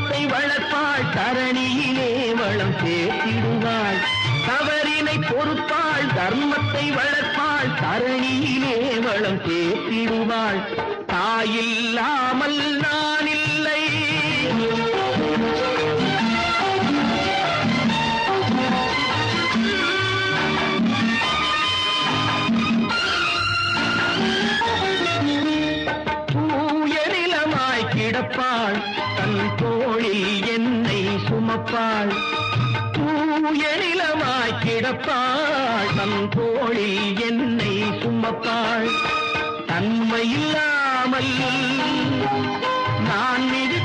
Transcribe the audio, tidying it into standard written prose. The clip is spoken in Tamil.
தர்மத்தை வளர்ப்பாள், தரணியிலே வளம் சேர்த்திடுவாள். தவறினை பொறுப்பாள், தர்மத்தை வளர்ப்பாள், தரணியிலே வளம் சேர்த்திடுவாள். தாயில்லாமல் நான் இல்லை, கிடப்பாள் தன் தோளில் என்னை சுமப்பாள். தூய நிலமாய் கிடப்பாள் தன் தோளில் என்னை சுமப்பாள். தன்மையில்லாமல் நான் மிகு